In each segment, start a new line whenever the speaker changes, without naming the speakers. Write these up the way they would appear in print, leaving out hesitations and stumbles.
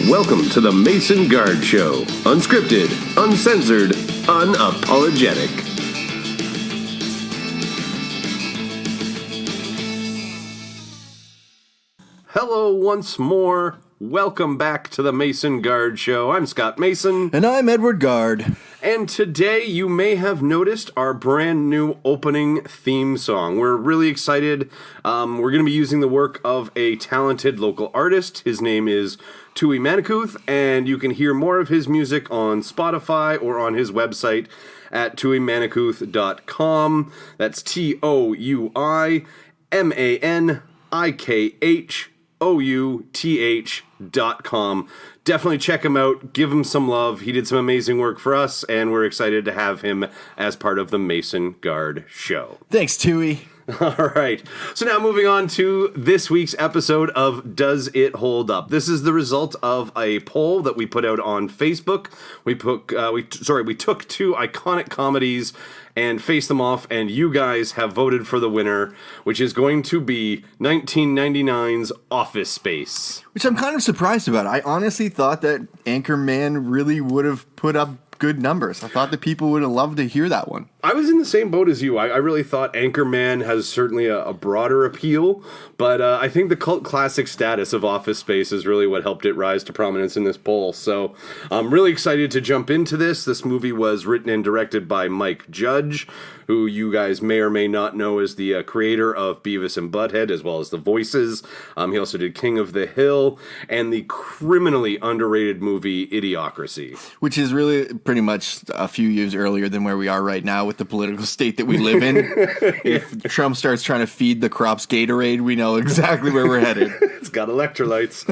Welcome to the Mason Gard Show. Unscripted, uncensored, unapologetic. Hello once more. Welcome back to the Mason Gard Show. I'm Scott Mason.
And I'm Edward Gard.
And today you may have noticed our brand new opening theme song. We're really excited. We're going to be using the work of a talented local artist. His name is TheMasonGardShow, and you can hear more of his music on Spotify or on his website at TheMasonGardShow.com. That's TouManikhoUth.com. Definitely check him out. Give him some love. He did some amazing work for us, and we're excited to have him as part of the Mason Gard Show.
Thanks, Tui.
All right. So now moving on to this week's episode of Does It Hold Up? This is the result of a poll that we put out on Facebook. We took two iconic comedies and faced them off, and you guys have voted for the winner, which is going to be 1999's Office Space.
Which I'm kind of surprised about. I honestly thought that Anchorman really would have put up good numbers. I thought that people would have loved to hear that one.
I was in the same boat as you. I really thought Anchorman has certainly a broader appeal, but I think the cult classic status of Office Space is really what helped it rise to prominence in this poll. So I'm really excited to jump into this. This movie was written and directed by Mike Judge, who you guys may or may not know is the creator of Beavis and Butthead, as well as the voices. He also did King of the Hill and the criminally underrated movie Idiocracy.
Which is really pretty much a few years earlier than where we are right now with the political state that we live in. If Trump starts trying to feed the crops Gatorade, we know exactly where we're headed.
It's got electrolytes.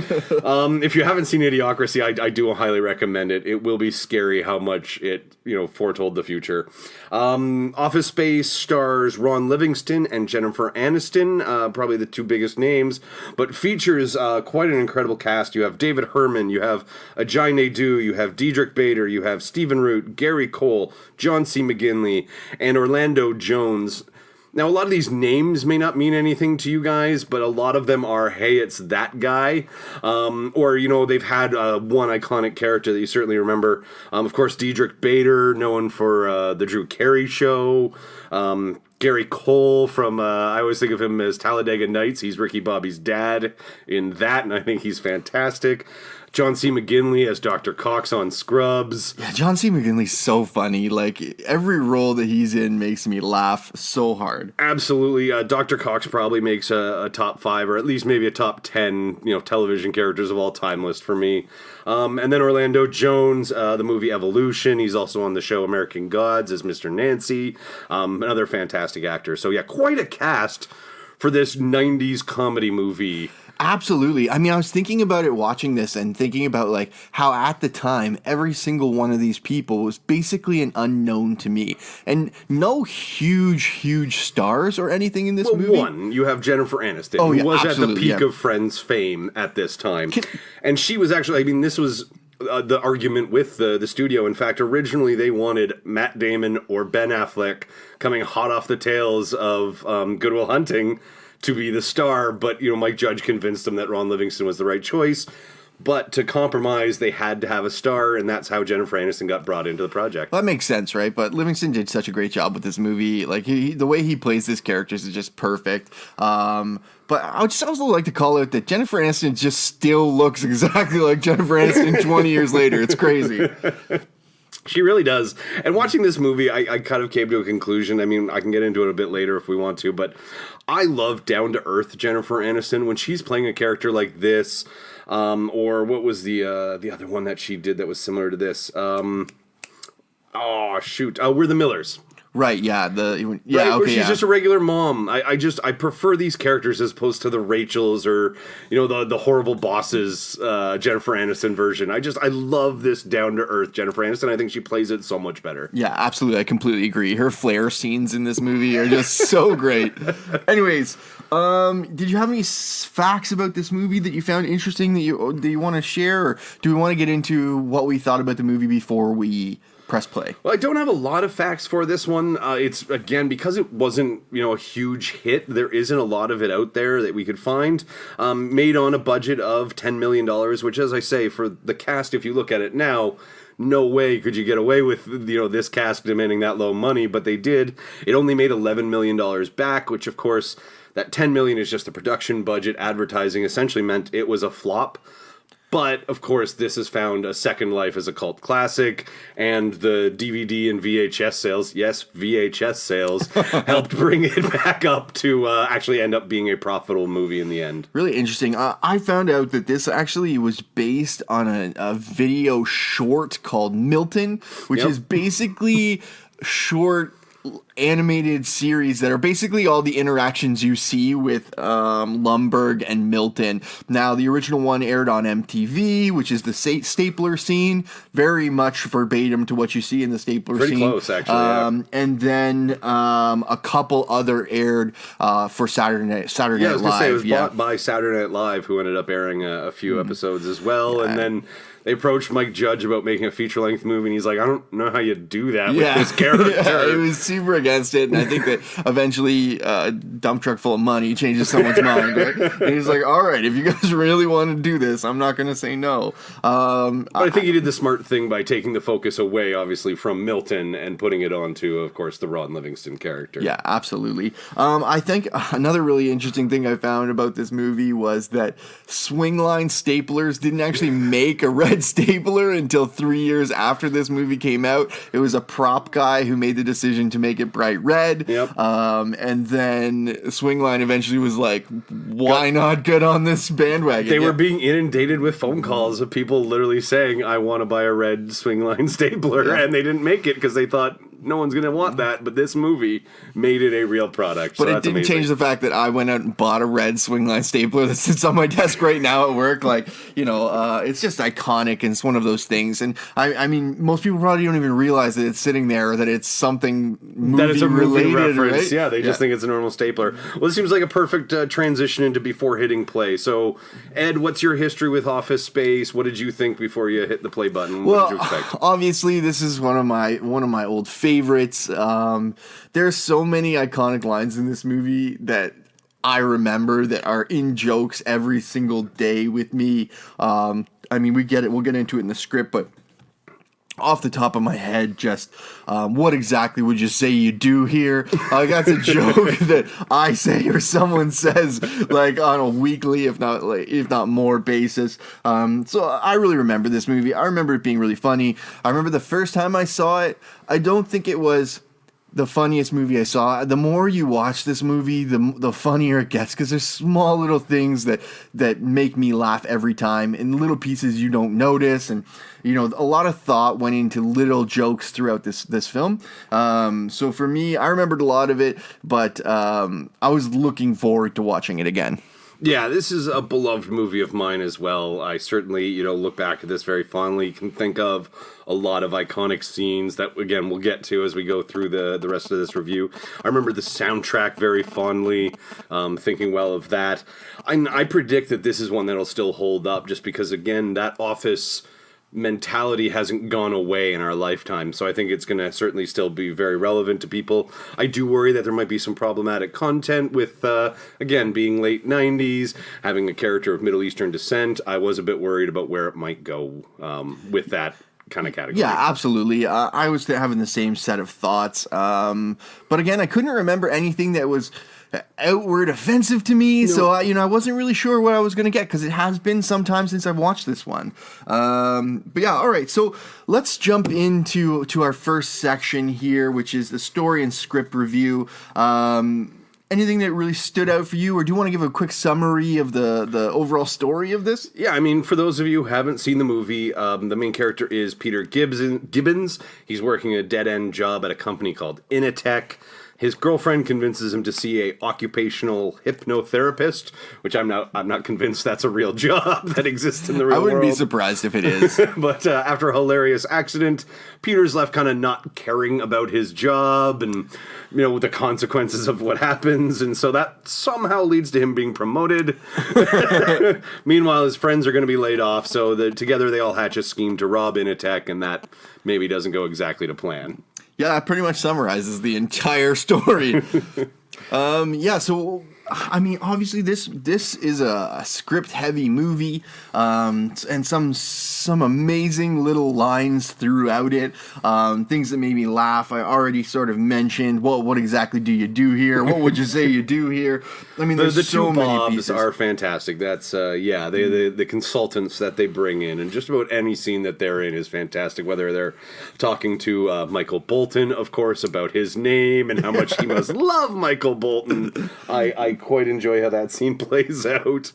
If you haven't seen Idiocracy, I do highly recommend it. It will be scary how much it foretold the future. Office Space stars Ron Livingston and Jennifer Aniston, probably the two biggest names, but features quite an incredible cast. You have David Herman, you have Ajay Naidoo, you have Diedrich Bader, you have Stephen Root, Gary Cole, John C. McGinley, and Orlando Jones. Now, a lot of these names may not mean anything to you guys, but a lot of them are, hey, it's that guy. Or, they've had one iconic character that you certainly remember. Of course, Diedrich Bader, known for The Drew Carey Show. Gary Cole from, I always think of him as Talladega Nights. He's Ricky Bobby's dad in that, and I think he's fantastic. John C. McGinley as Dr. Cox on Scrubs.
Yeah, John C. McGinley's so funny. Like, every role that he's in makes me laugh so hard.
Absolutely. Dr. Cox probably makes a top 5 or at least maybe a top 10, television characters of all time list for me. And then Orlando Jones, the movie Evolution. He's also on the show American Gods as Mr. Nancy. Another fantastic actor. So yeah, quite a cast for this 90s comedy movie.
Absolutely. I mean, I was thinking about it watching this and thinking about like how at the time every single one of these people was basically an unknown to me, and no huge stars or anything in this movie.
One, you have Jennifer Aniston, who was at the peak of Friends fame at this time, and she was actually. I mean, this was the argument with the studio. In fact, originally they wanted Matt Damon or Ben Affleck coming hot off the tails of Good Will Hunting to be the star, but Mike Judge convinced them that Ron Livingston was the right choice. But to compromise, they had to have a star, and that's how Jennifer Aniston got brought into the project.
Well, that makes sense, right? But Livingston did such a great job with this movie. Like the way he plays his characters is just perfect. But I would just also like to call out that Jennifer Aniston just still looks exactly like Jennifer Aniston 20 years later. It's crazy.
She really does. And watching this movie, I kind of came to a conclusion. I mean, I can get into it a bit later if we want to, but I love down-to-earth Jennifer Aniston. When she's playing a character like this, or what was the other one that she did that was similar to this? We're the Millers.
Right, yeah.
Right, where she's just a regular mom. I prefer these characters as opposed to the Rachels or, the horrible bosses Jennifer Aniston version. I love this down-to-earth Jennifer Aniston. I think she plays it so much better.
Yeah, absolutely. I completely agree. Her Flair scenes in this movie are just so great. Anyways, did you have any facts about this movie that you found interesting that you want to share? Or do we want to get into what we thought about the movie before we press play.
Well, I don't have a lot of facts for this one. It's, again, because it wasn't, a huge hit, there isn't a lot of it out there that we could find. Made on a budget of $10 million, which, as I say, for the cast, if you look at it now, no way could you get away with, this cast demanding that low money, but they did. It only made $11 million back, which, of course, that $10 million is just the production budget. Advertising essentially meant it was a flop. But, of course, this has found a second life as a cult classic, and the DVD and VHS sales, yes, VHS sales, helped bring it back up to actually end up being a profitable movie in the end.
Really interesting. I found out that this actually was based on a video short called Milton, which is basically short animated series that are basically all the interactions you see with Lumbergh and Milton. Now, the original one aired on MTV, which is the stapler scene, very much verbatim to what you see in the stapler
Pretty
scene.
Close, actually.
And then a couple other aired for Saturday Night Live.
I was going to say, it was bought by Saturday Night Live, who ended up airing a few episodes as well, and then they approached Mike Judge about making a feature-length movie, and he's like, I don't know how you do that with this character.
He was super against it, and I think that eventually a dump truck full of money changes someone's mind, right? And he's like, all right, if you guys really want to do this, I'm not going to say no.
But I think he did the smart thing by taking the focus away, obviously, from Milton and putting it onto, of course, the Ron Livingston character.
Yeah, absolutely. I think another really interesting thing I found about this movie was that Swingline staplers didn't actually make a red stapler until 3 years after this movie came out. It was a prop guy who made the decision to make it bright red.
Yep.
And then Swingline eventually was like, why not get on this bandwagon?
They were being inundated with phone calls of people literally saying, I want to buy a red Swingline stapler, and they didn't make it because they thought, no one's going to want that, but this movie made it a real product.
But it didn't change the fact that I went out and bought a red Swingline stapler that sits on my desk right now at work. It's just iconic, and it's one of those things. And I mean, most people probably don't even realize that it's sitting there, or that it's something movie-related,
reference.
right?
Yeah, they just think it's a normal stapler. Well, this seems like a perfect transition into before hitting play. So, Ed, what's your history with Office Space? What did you think before you hit the play button? What did you expect?
Obviously, this is one of my old favorites. There's so many iconic lines in this movie that I remember that are in jokes every single day with me. We'll get into it in the script, but off the top of my head, just what exactly would you say you do here? That's a joke that I say or someone says like on a weekly, if not more basis. So I really remember this movie. I remember it being really funny. I remember the first time I saw it, I don't think it was the funniest movie I saw. The more you watch this movie, the funnier it gets, because there's small little things that make me laugh every time, and little pieces you don't notice, and a lot of thought went into little jokes throughout this film. So for me, I remembered a lot of it, but I was looking forward to watching it again.
Yeah, this is a beloved movie of mine as well. I certainly, look back at this very fondly. You can think of a lot of iconic scenes that, again, we'll get to as we go through the rest of this review. I remember the soundtrack very fondly, thinking well of that. I predict that this is one that'll still hold up just because, again, that Office mentality hasn't gone away in our lifetime, so I think it's going to certainly still be very relevant to people. I do worry that there might be some problematic content with, again, being late 90s, having a character of Middle Eastern descent. I was a bit worried about where it might go with that kind of category.
Yeah, absolutely. I was having the same set of thoughts, but again, I couldn't remember anything that was outward offensive to me, so I wasn't really sure what I was going to get, because it has been some time since I've watched this one. But yeah, all right, so let's jump into our first section here, which is the story and script review. Anything that really stood out for you, or do you want to give a quick summary of the overall story of this?
Yeah, I mean, for those of you who haven't seen the movie, the main character is Peter Gibbons. He's working a dead-end job at a company called Initech. His girlfriend convinces him to see a occupational hypnotherapist, which I'm not convinced that's a real job that exists in the real world.
I wouldn't be surprised if it is.
But after a hilarious accident, Peter's left kind of not caring about his job and, the consequences of what happens. And so that somehow leads to him being promoted. Meanwhile, his friends are going to be laid off. So together they all hatch a scheme to rob Initech, and that maybe doesn't go exactly to plan.
Yeah, that pretty much summarizes the entire story. So I mean, obviously this is a script-heavy movie, and some amazing little lines throughout it, things that made me laugh. I already sort of mentioned, what exactly do you do here? What would you say you do here? I mean, there's
the
so
two
many
Bobs
pieces.
are fantastic. That's the consultants that they bring in, and just about any scene that they're in is fantastic. Whether they're talking to Michael Bolton, of course, about his name and how much he must love Michael Bolton. I quite enjoy how that scene plays out.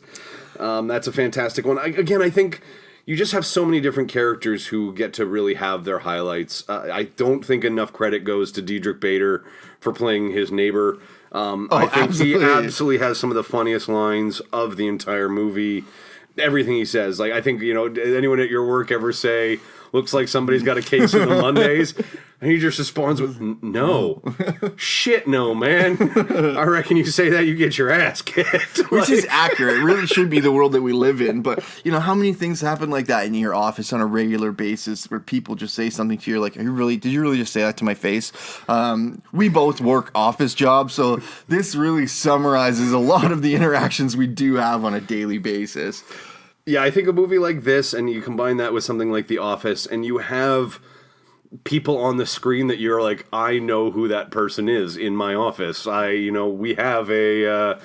That's a fantastic one. I think you just have so many different characters who get to really have their highlights. I don't think enough credit goes to Diedrich Bader for playing his neighbor. I think he absolutely has some of the funniest lines of the entire movie. Everything he says, I think, anyone at your work ever say, looks like somebody's got a case of the Mondays? And he just responds with, no. Shit, no, man. I reckon you say that, you get your ass kicked.
Which is accurate. It really should be the world that we live in. But, how many things happen like that in your office on a regular basis where people just say something to you like, did you really just say that to my face? We both work office jobs, so this really summarizes a lot of the interactions we do have on a daily basis.
Yeah, I think a movie like this, and you combine that with something like The Office, and you have people on the screen that you're like, I know who that person is in my office. We have a,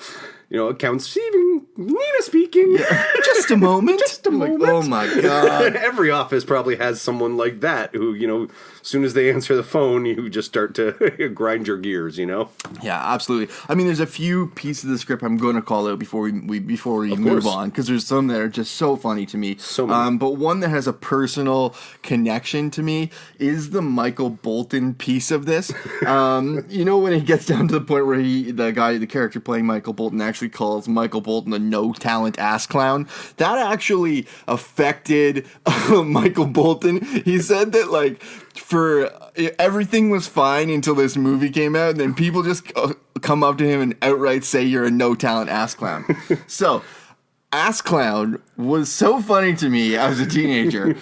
account receiving, Nina speaking.
Yeah. Just a moment.
Just a moment.
Oh my God.
Every office probably has someone like that who, as soon as they answer the phone, you just start to grind your gears,
Yeah, absolutely. I mean, there's a few pieces of the script I'm going to call out before we move on, because there's some that are just so funny to me.
So many.
But one that has a personal connection to me is the Michael Bolton piece of this. When it gets down to the point where the character playing Michael Bolton actually calls Michael Bolton a no-talent ass clown, that actually affected Michael Bolton. He said that, for everything was fine until this movie came out, and then people just come up to him and outright say you're a no-talent ass clown. So, ass clown was so funny to me as a teenager,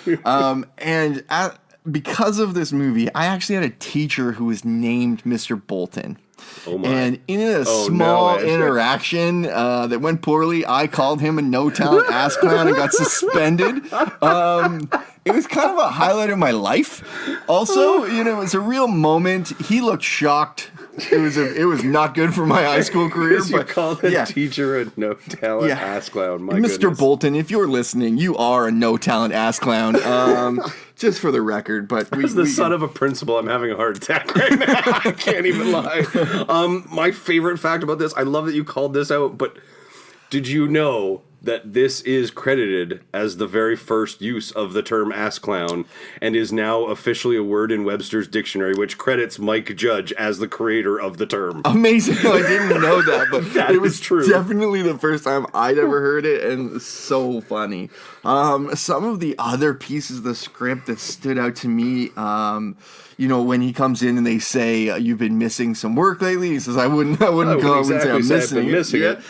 because of this movie, I actually had a teacher who was named Mr. Bolton.
Oh my.
And in a small interaction that went poorly, I called him a no-talent ass clown and got suspended. It was kind of a highlight of my life. Also, it was a real moment. He looked shocked. It was not good for my high school career.
You called a teacher a no-talent ass clown. My
Mr.
goodness.
Bolton, if you're listening, you are a no-talent ass clown. Just for the record, but
as the son of a principal, I'm having a heart attack right now. I can't even lie. My favorite fact about this, I love that you called this out, but did you know that this is credited as the very first use of the term ass clown and is now officially a word in Webster's dictionary, which credits Mike Judge as the creator of the term?
Amazing. I didn't know that, but
it was true.
Definitely the first time I'd ever heard it, and so funny. Some of the other pieces of the script that stood out to me, when he comes in and they say, you've been missing some work lately. He says, I wouldn't come and say I'm missing it.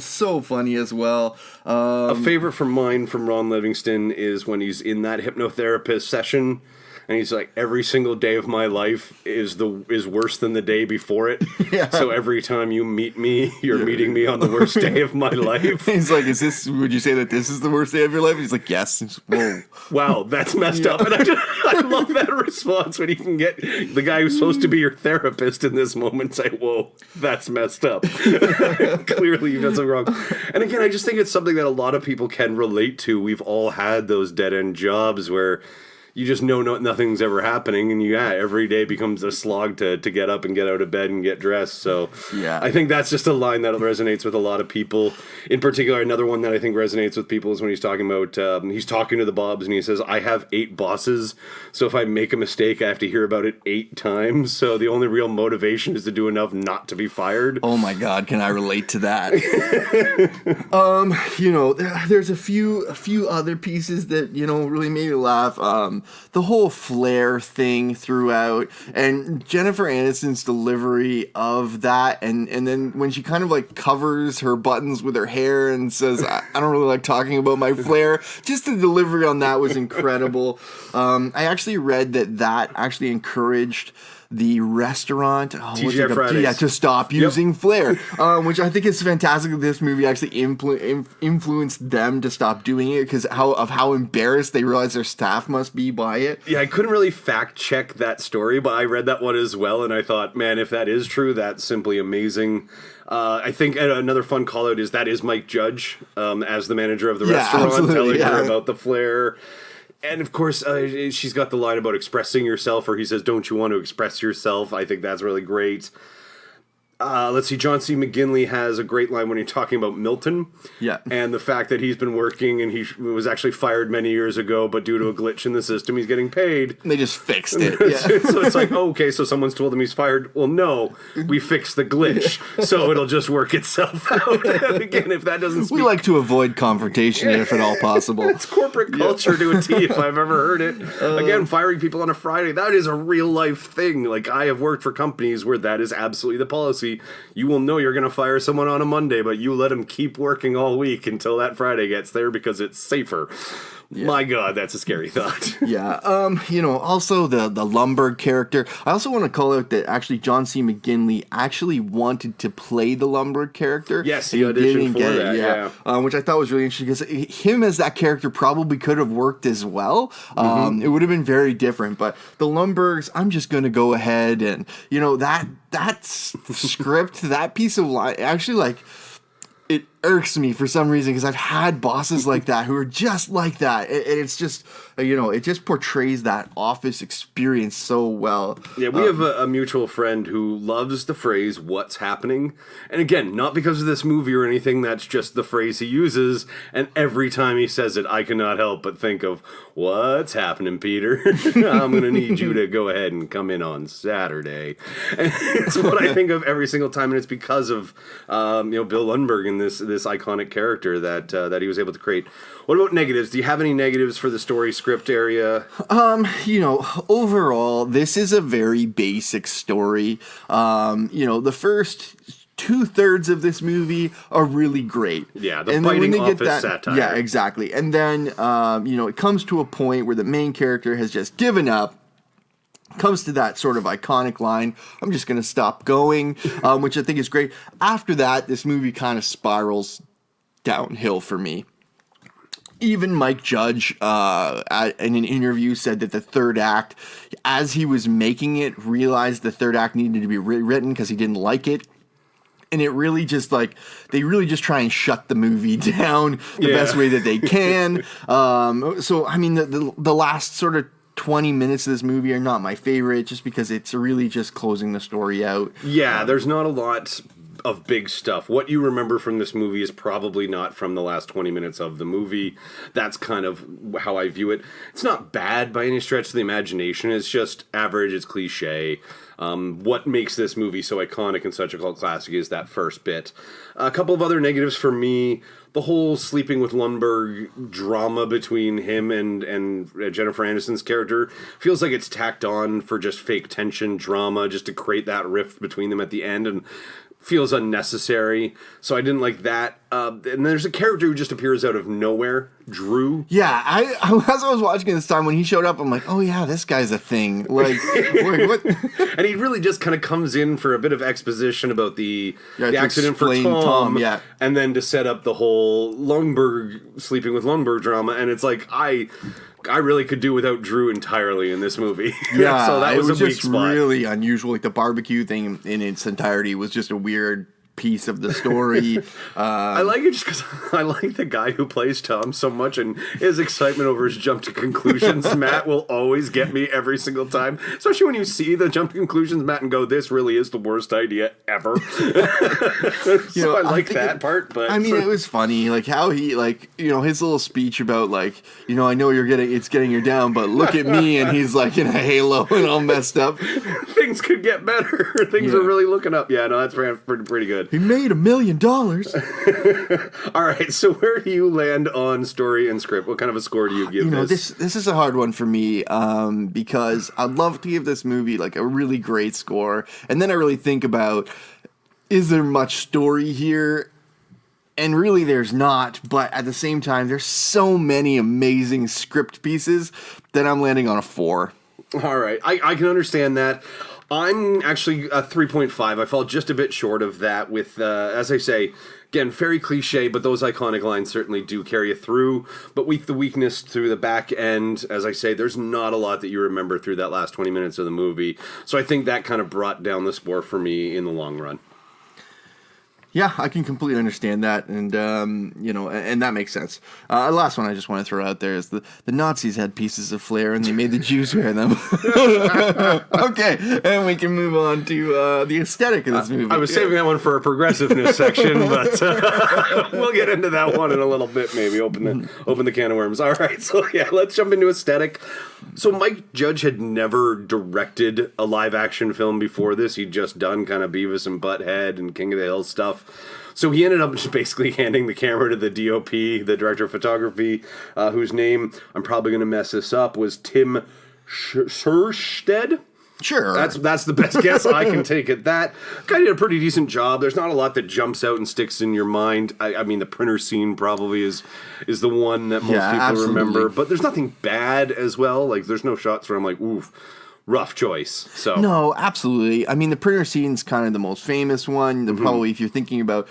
So funny as well.
A favorite from mine from Ron Livingston is when he's in that hypnotherapist session and he's like, every single day of my life is worse than the day before it. Yeah. So every time you meet me, you're meeting me on the worst day of my life.
He's like, would you say that this is the worst day of your life? He's like, yes. Whoa.
Wow, that's messed up. And I love that response when you can get the guy who's supposed to be your therapist in this moment say, whoa, that's messed up. Clearly you've done something wrong. And again, I just think it's something that a lot of people can relate to. We've all had those dead-end jobs where you just know nothing's ever happening, and every day becomes a slog to get up and get out of bed and get dressed. So
Yeah.
I think that's just a line that resonates with a lot of people. In particular, another one that I think resonates with people is when he's talking about, he's talking to the Bobs, and he says, I have 8 bosses, so if I make a mistake, I have to hear about it 8 times. So the only real motivation is to do enough not to be fired.
Oh my God, can I relate to that? There's a few other pieces that, really made me laugh. The whole Flair thing throughout, and Jennifer Aniston's delivery of that, and then when she kind of like covers her buttons with her hair and says, I don't really like talking about my Flair, just the delivery on that was incredible. I actually read that actually encouraged the restaurant to stop using Flair, which I think is fantastic that this movie actually influenced them to stop doing it because how embarrassed they realize their staff must be by it.
Yeah, I couldn't really fact check that story, but I read that one as well, and I thought, man, if that is true, that's simply amazing. I think another fun call out is Mike Judge as the manager of the restaurant, telling her about the Flair. And of course, she's got the line about expressing yourself, or he says, don't you want to express yourself? I think that's really great. Let's see, John C. McGinley has a great line when you're talking about Milton. Yeah. And the fact that he's been working and he was actually fired many years ago, but due to a glitch in the system, he's getting paid.
And they just fixed it.
Yeah. So it's like, okay, so someone's told him he's fired. Well, no, we fixed the glitch, so it'll just work itself out. And again, if that doesn't speak...
We like to avoid confrontation if at all possible.
It's corporate culture to a T, if I've ever heard it. Again, firing people on a Friday, that is a real-life thing. Like, I have worked for companies where that is absolutely the policy. You will know you're going to fire someone on a Monday, but you let them keep working all week until that Friday gets there because it's safer. Yeah. My God, that's a scary thought.
Yeah. Also the Lumbergh character. I also want to call out that actually John C. McGinley actually wanted to play the Lumbergh character.
Yes, he auditioned for that. Yeah.
Which I thought was really interesting because him as that character probably could have worked as well. It would have been very different. But the Lumberghs, I'm just going to go ahead and, that script, that piece of line, actually it irks me for some reason because I've had bosses like that who are just like that. And it's just, it just portrays that office experience so well.
Yeah, we have a mutual friend who loves the phrase, what's happening? And again, not because of this movie or anything, that's just the phrase he uses. And every time he says it, I cannot help but think of, what's happening, Peter? I'm going to need you to go ahead and come in on Saturday. And it's what I think of every single time, and it's because of, Bill Lundberg and this iconic character that he was able to create. What about negatives? Do you have any negatives for the story script area?
Overall, this is a very basic story. The first 2/3 of this movie are really great.
Yeah, the biting office satire.
Yeah, exactly. And then, it comes to a point where the main character has just given up. Comes to that sort of iconic line, I'm just going to stop going, which I think is great. After that, this movie kind of spirals downhill for me. Even Mike Judge, in an interview, said that the third act, as he was making it, realized the third act needed to be rewritten because he didn't like it. And it really just they really just try and shut the movie down the best way that they can. So, I mean, the last sort of 20 minutes of this movie are not my favorite just because it's really just closing the story out.
Yeah, there's not a lot of big stuff. What you remember from this movie is probably not from the last 20 minutes of the movie. That's kind of how I view it. It's not bad by any stretch of the imagination. It's just average. It's cliche. What makes this movie so iconic and such a cult classic is that first bit. A couple of other negatives for me. The whole sleeping with Lundberg drama between him and Jennifer Aniston's character feels like it's tacked on for just fake tension drama, just to create that rift between them at the end, and feels unnecessary. So I didn't like that. And there's a character who just appears out of nowhere, Drew.
Yeah, as I was watching it this time, when he showed up, I'm like, oh yeah, this guy's a thing. Like what?
And he really just kind of comes in for a bit of exposition about the accident for Tom, and then to set up the whole Lundberg sleeping with Lundberg drama. And it's like, I really could do without Drew entirely in this movie.
Yeah,
so that was a weak
just
spot.
Really unusual. Like the barbecue thing in its entirety was just a weird piece of the story.
I like it just because I like the guy who plays Tom so much, and his excitement over his jump to conclusions, Matt, will always get me every single time. Especially when you see the jump to conclusions, Matt, and go, "This really is the worst idea ever." So I like that part. But
I mean, it was funny, like how he, like, you know, his little speech about, like, you know, I know it's getting you down, but look at me, and he's like in a halo and all messed up.
Things could get better. Things are really looking up. Yeah, no, that's pretty good.
He made $1 million.
All right, so where do you land on story and script? What kind of a score do you give this?
This is a hard one for me, because I'd love to give this movie like a really great score, and then I really think about, is there much story here? And really there's not, but at the same time there's so many amazing script pieces that I'm landing on a 4.
All right, I can understand that. I'm actually a 3.5. I fall just a bit short of that with, as I say, again, very cliche, but those iconic lines certainly do carry you through. But with the weakness through the back end, as I say, there's not a lot that you remember through that last 20 minutes of the movie. So I think that kind of brought down the score for me in the long run.
Yeah, I can completely understand that, and and that makes sense. The last one I just want to throw out there is the Nazis had pieces of Flair, and they made the Jews wear them. Okay, and we can move on to the aesthetic of this movie.
I was saving that one for a progressiveness section, but we'll get into that one in a little bit. Maybe open the can of worms. All right, so yeah, let's jump into aesthetic. So Mike Judge had never directed a live action film before this. He'd just done kind of Beavis and Butthead and King of the Hill stuff. So he ended up just basically handing the camera to the DOP, the director of photography, whose name, I'm probably going to mess this up, was Tim Scherstedt.
Sure.
That's the best guess I can take at that. Guy did a pretty decent job. There's not a lot that jumps out and sticks in your mind. I mean, the printer scene probably is the one that most people remember. But there's nothing bad as well. Like, there's no shots where I'm like, oof. Rough choice. So
no, absolutely. I mean, the printer scene's kind of the most famous one. Probably, if you're thinking about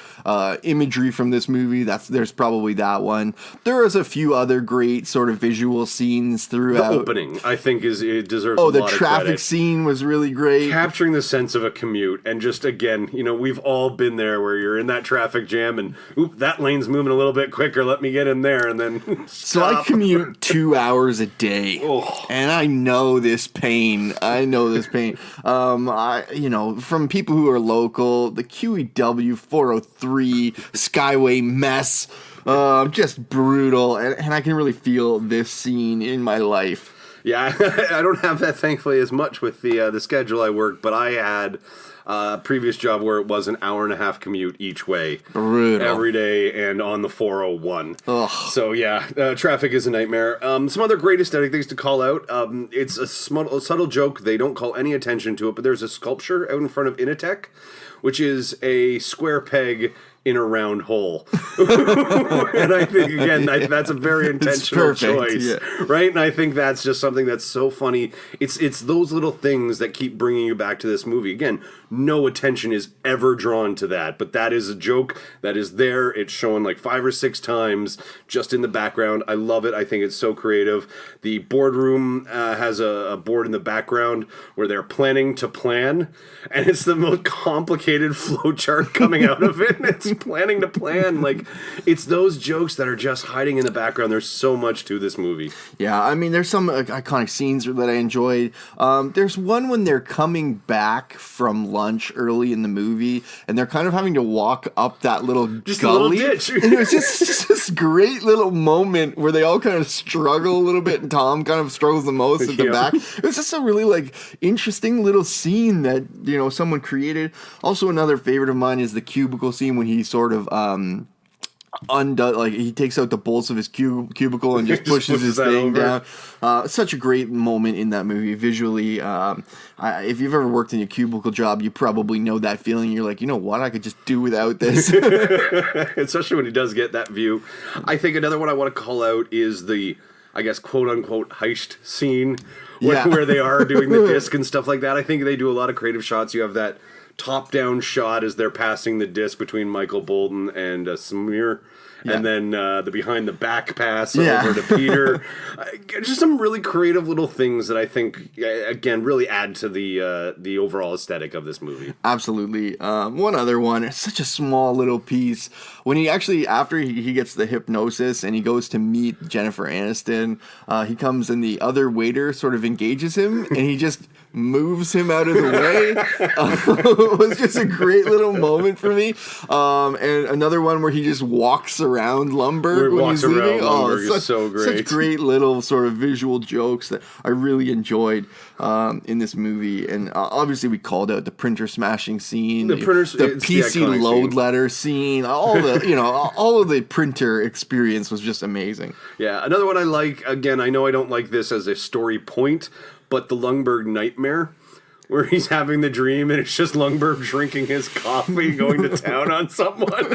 imagery from this movie, there's probably that one. There is a few other great sort of visual scenes throughout.
The opening, I think, it deserves.
Oh,
a lot
the traffic
of credit.
scene was really great,
capturing the sense of a commute, and just again, we've all been there where you're in that traffic jam, and that lane's moving a little bit quicker. Let me get in there, and then.
So I commute 2 hours a day, and I know this pain. From people who are local, the QEW 403 Skyway mess, just brutal, and I can really feel this scene in my life.
Yeah, I don't have that thankfully as much with the schedule I work, but I had a previous job where it was an 1.5-hour commute each way.
Brutal.
Every day and on the 401.
Ugh.
So yeah, traffic is a nightmare. Some other great aesthetic things to call out. It's a subtle joke. They don't call any attention to it, but there's a sculpture out in front of Initech, which is a square peg in a round hole. And I think, again, that's a very intentional choice. Yeah. Right? And I think that's just something that's so funny. It's those little things that keep bringing you back to this movie. Again, no attention is ever drawn to that, but that is a joke that is there. It's shown like 5 or 6 times just in the background. I love it. I think it's so creative. The boardroom has a board in the background where they're planning to plan, and it's the most complicated flowchart coming out of it. It's planning to plan. Like, it's those jokes that are just hiding in the background. There's so much to this movie.
Yeah, I mean, there's some iconic scenes that I enjoyed. There's one when they're coming back from lunch early in the movie, and they're kind of having to walk up that little gully.
Little ditch.
And it was just this great little moment where they all kind of struggle a little bit, and Tom kind of struggles the most at the back. It was just a really interesting little scene that someone created. Also, another favorite of mine is the cubicle scene when he sort of he takes out the bolts of his cubicle and just pushes his thing down. Such a great moment in that movie visually. If you've ever worked in a cubicle job, you probably know that feeling. You're like, you know what, I could just do without this.
Especially when he does get that view. I think another one I want to call out is the, I guess, quote-unquote heist scene where they are doing the disc and stuff like that. I think they do a lot of creative shots. You have that top-down shot as they're passing the disc between Michael Bolton and Samir. and then the behind the back pass
Yeah.
over to Peter. Just some really creative little things that I think, again, really add to the overall aesthetic of this movie.
Absolutely. One other one, it's such a small little piece. When he actually, after he gets the hypnosis and he goes to meet Jennifer Aniston, he comes and the other waiter sort of engages him and he just moves him out of the way. It was just a great little moment for me. And another one where he just walks around Lumberg when he's leaving.
Lumberg is so great.
Such great little sort of visual jokes that I really enjoyed in this movie. And obviously we called out the printer smashing scene, the PC load letter scene, all of the printer experience was just amazing.
Yeah, another one I like, again, I know I don't like this as a story point, but the Lundberg nightmare, where he's having the dream and it's just Lundberg drinking his coffee, going to town on someone.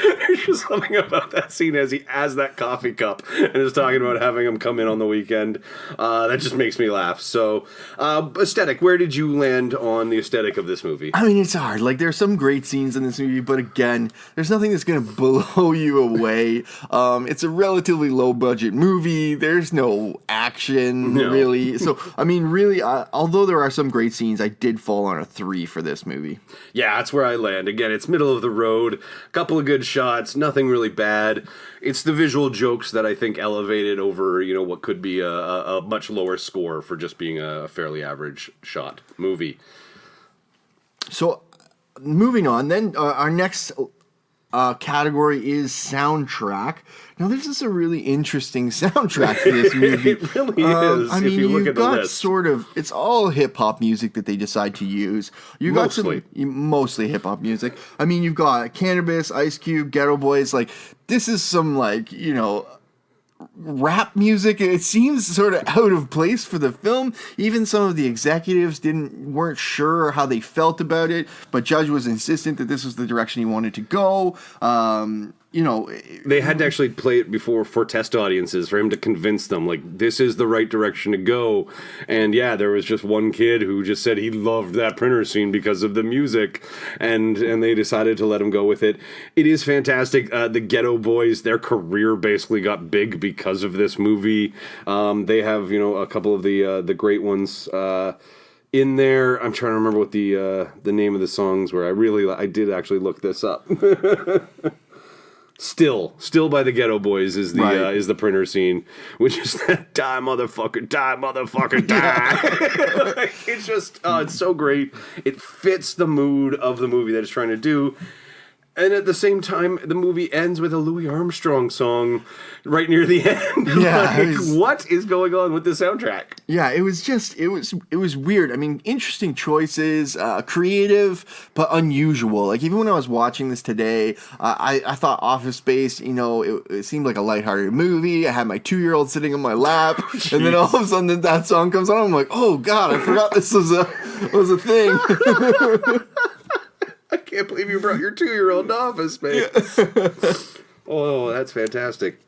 There's just something about that scene as he has that coffee cup and is talking about having him come in on the weekend. That just makes me laugh. So, aesthetic, where did you land on the aesthetic of this movie?
I mean, it's hard. Like, there's some great scenes in this movie, but again, there's nothing that's going to blow you away. It's a relatively low-budget movie. There's no action, really. So, I mean, really, although there are some great scenes, I did fall on a 3 for this movie.
Yeah, that's where I land. Again, it's middle of the road, a couple of good shots, nothing really bad. It's the visual jokes that I think elevated over, what could be a much lower score for just being a fairly average shot movie.
So, moving on, then our next category is soundtrack. Now, this is a really interesting soundtrack for this movie.
It really is.
I mean,
if you look
you've
at the
got
list.
sort of, it's all hip hop music that they decide to use. You've got mostly hip hop music. I mean, you've got Cannabis, Ice Cube, Ghetto Boys. Like, this is some rap music. It seems sort of out of place for the film. Even some of the executives weren't sure how they felt about it, but Judge was insistent that this was the direction he wanted to go.
They had to actually play it before for test audiences for him to convince them, like, this is the right direction to go. And yeah, there was just one kid who just said he loved that printer scene because of the music, and they decided to let him go with it. It is fantastic. The Ghetto Boys, their career basically got big because of this movie. They have, a couple of the great ones in there. I'm trying to remember what the name of the songs were. I did actually look this up. Still by the Ghetto Boys is the printer scene, which is that die motherfucker, die. Like, it's just it's so great. It fits the mood of the movie that it's trying to do. And at the same time, the movie ends with a Louis Armstrong song right near the end.
Yeah,
what is going on with the soundtrack?
Yeah, it was weird. I mean, interesting choices, creative but unusual. Like, even when I was watching this today, I thought Office Space, it seemed like a lighthearted movie. I had my 2-year-old sitting on my lap, and then all of a sudden that song comes on. I'm like, oh god, I forgot this was a thing.
I can't believe you brought your 2-year-old to Office Space.
Yes.
Oh, that's fantastic.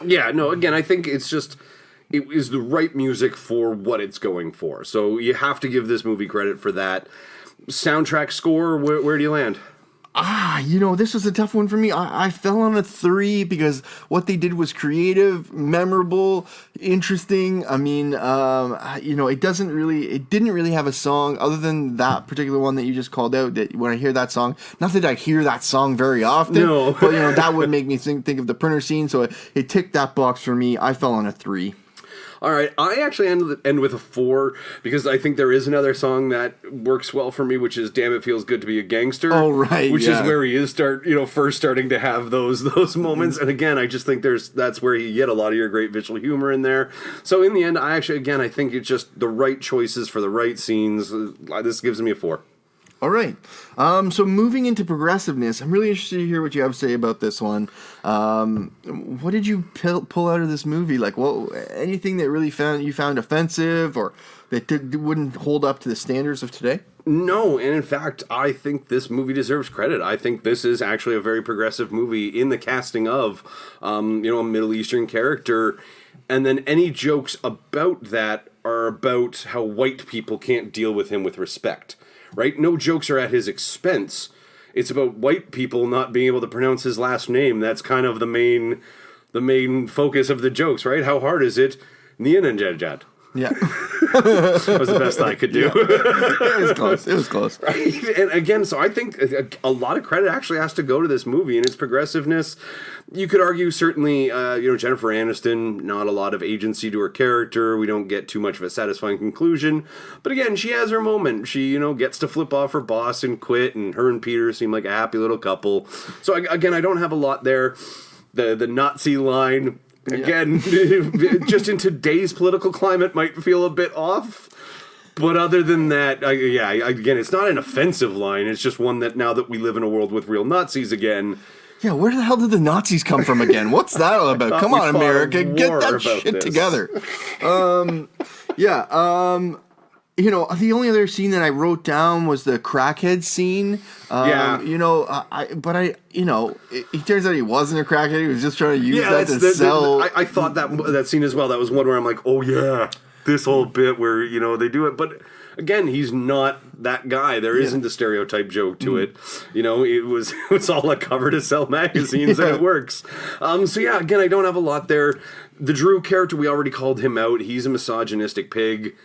Yeah, no, again, I think it is the right music for what it's going for. So you have to give this movie credit for that. Soundtrack score, where do you land?
This was a tough one for me. I fell on a 3 because what they did was creative, memorable, interesting. I mean, it didn't really have a song other than that particular one that you just called out. That when I hear that song, not that I hear that song very often,
no.
but that would make me think of the printer scene. So it ticked that box for me. I fell on a 3.
All right, I actually end with a 4 because I think there is another song that works well for me, which is "Damn It Feels Good to Be a Gangster."
Oh, right,
which is where he is first starting to have those moments. And again, I just think that's where you get a lot of your great visual humor in there. So in the end, I think it's just the right choices for the right scenes. This gives me a 4.
All right. So moving into progressiveness, I'm really interested to hear what you have to say about this one. What did you pull out of this movie? Like, anything that really you found offensive or that wouldn't hold up to the standards of today?
No, and in fact, I think this movie deserves credit. I think this is actually a very progressive movie in the casting of, a Middle Eastern character. And then any jokes about that are about how white people can't deal with him with respect. Right? No jokes are at his expense. it's about white people not being able to pronounce his last name. That's kind of the main focus of the jokes, right? How hard is it? Nianajad.
Yeah.
That was the best I could do.
It was close. It was close.
Right? And again, so I think a lot of credit actually has to go to this movie and its progressiveness. You could argue certainly, Jennifer Aniston, not a lot of agency to her character. We don't get too much of a satisfying conclusion. But again, she has her moment. She, gets to flip off her boss and quit, and her and Peter seem like a happy little couple. So again, I don't have a lot there. The Nazi line, again, just in today's political climate might feel a bit off. But other than that, again, it's not an offensive line. It's just one that now that we live in a world with real Nazis again...
Yeah, where the hell did the Nazis come from again? What's that all about? Come on, America, get that shit together. The only other scene that I wrote down was the crackhead scene. It turns out he wasn't a crackhead. He was just trying to use that to sell.
I thought that scene as well. That was one where I'm like, oh yeah, this whole bit where they do it, but. Again, he's not that guy. There isn't a stereotype joke to it. It's all a cover to sell magazines and it works. Again, I don't have a lot there. The Drew character, we already called him out. He's a misogynistic pig.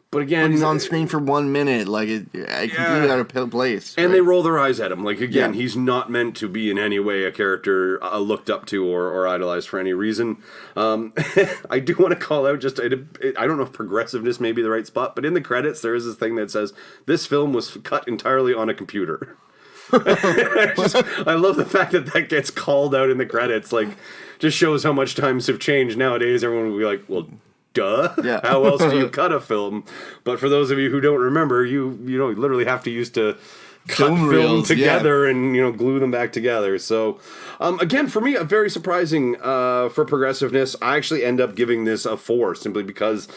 But again,
he's on screen for 1 minute. Like, I can do that out of place.
And they roll their eyes at him. Like, again, he's not meant to be in any way a character looked up to or idolized for any reason. I do want to call out I don't know if progressiveness may be the right spot, but in the credits, there is this thing that says, this film was cut entirely on a computer. I love the fact that gets called out in the credits. Like, just shows how much times have changed. Nowadays, everyone will be like, well... Duh.
Yeah.
How else do you cut a film? But for those of you who don't remember, you literally have to use to cut film together and glue them back together. So again, for me, a very surprising for progressiveness. I actually end up giving this a 4 simply because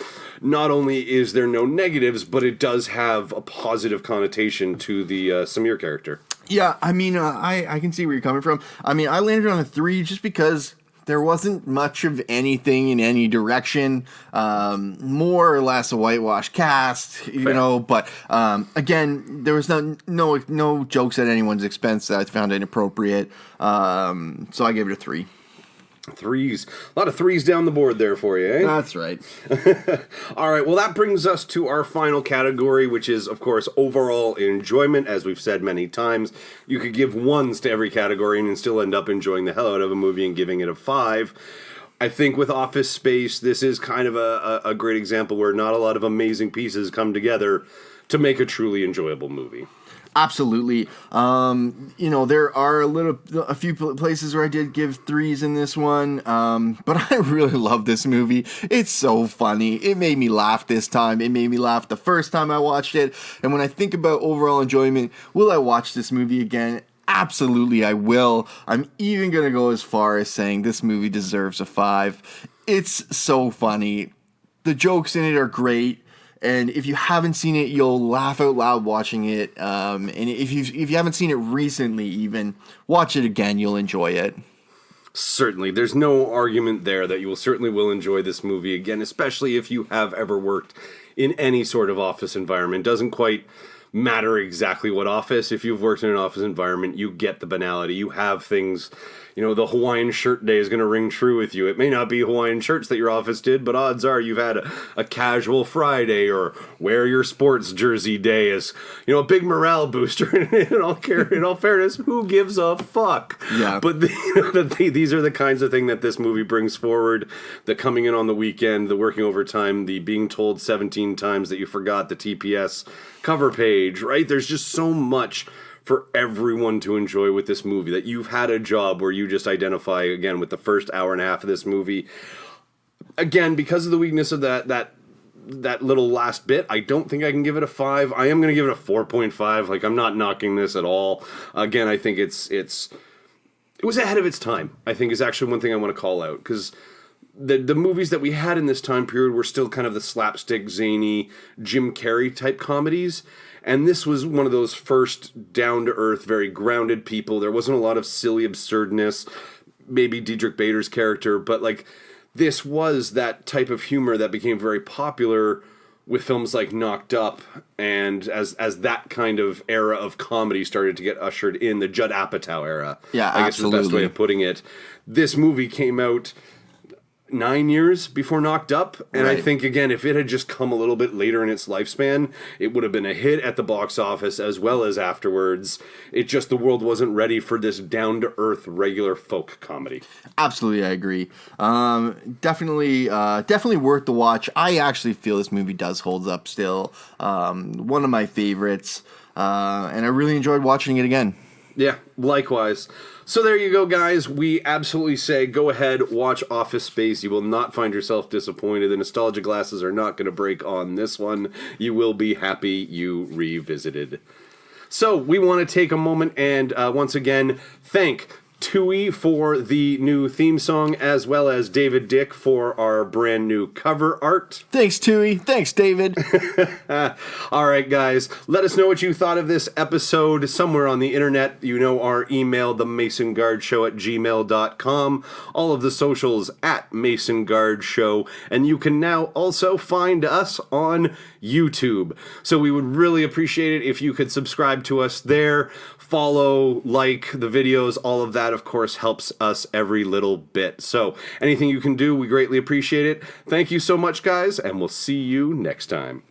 not only is there no negatives, but it does have a positive connotation to the Samir character.
Yeah, I mean, I can see where you're coming from. I mean, I landed on a 3 just because there wasn't much of anything in any direction, more or less a whitewashed cast, but again, there was no jokes at anyone's expense that I found inappropriate, so I gave it a 3.
3s. A lot of 3s down the board there for you, eh?
That's right.
All right, well, that brings us to our final category, which is, of course, overall enjoyment. As we've said many times, you could give 1s to every category and still end up enjoying the hell out of a movie and giving it a 5. I think with Office Space, this is kind of a great example where not a lot of amazing pieces come together to make a truly enjoyable movie.
Absolutely. There are a few places where I did give 3s in this one, but I really love this movie. It's so funny. It made me laugh this time. It made me laugh the first time I watched it. And when I think about overall enjoyment, will I watch this movie again? Absolutely, I will. I'm even going to go as far as saying this movie deserves a 5. It's so funny. The jokes in it are great. And if you haven't seen it, you'll laugh out loud watching it. And if you haven't seen it recently even, watch it again. You'll enjoy it.
Certainly. There's no argument there that you will enjoy this movie again, especially if you have ever worked in any sort of office environment. Doesn't quite matter exactly what office. If you've worked in an office environment, you get the banality. You have things... the Hawaiian shirt day is going to ring true with you. It may not be Hawaiian shirts that your office did, but odds are you've had a casual Friday or wear your sports jersey day as, a big morale booster. in all fairness, who gives a fuck?
Yeah.
But these are the kinds of thing that this movie brings forward. The coming in on the weekend, the working overtime, the being told 17 times that you forgot the TPS cover page, right? There's just so much for everyone to enjoy with this movie, that you've had a job where you just identify, again, with the first hour and a half of this movie. Again, because of the weakness of that little last bit, I don't think I can give it a 5. I am going to give it a 4.5. Like, I'm not knocking this at all. Again, I think it was ahead of its time, I think, is actually one thing I want to call out, because the movies that we had in this time period were still kind of the slapstick, zany, Jim Carrey type comedies. And this was one of those first down-to-earth, very grounded people. There wasn't a lot of silly absurdness, maybe Diedrich Bader's character, but this was that type of humor that became very popular with films like Knocked Up, and as that kind of era of comedy started to get ushered in, the Judd Apatow era.
Yeah,
I guess is the best way of putting it. This movie came out 9 years before Knocked Up, and I think, again, if it had just come a little bit later in its lifespan, it would have been a hit at the box office as well as afterwards. It just, the world wasn't ready for this down-to-earth, regular folk comedy.
Absolutely, I agree. Definitely worth the watch. I actually feel this movie does hold up still. One of my favorites, and I really enjoyed watching it again.
Yeah, likewise. So there you go, guys. We absolutely say go ahead, watch Office Space. You will not find yourself disappointed. The nostalgia glasses are not going to break on this one. You will be happy you revisited. So we want to take a moment and once again thank Tui for the new theme song, as well as David Dick for our brand new cover art.
Thanks, Tui. Thanks, David.
All right, guys. Let us know what you thought of this episode somewhere on the internet. You know our email, TheMasonGardShow@gmail.com. All of the socials @MasonGardShow. And you can now also find us on YouTube. So we would really appreciate it if you could subscribe to us there. Follow, like the videos, all of that, of course, helps us every little bit. So anything you can do, we greatly appreciate it. Thank you so much, guys, and we'll see you next time.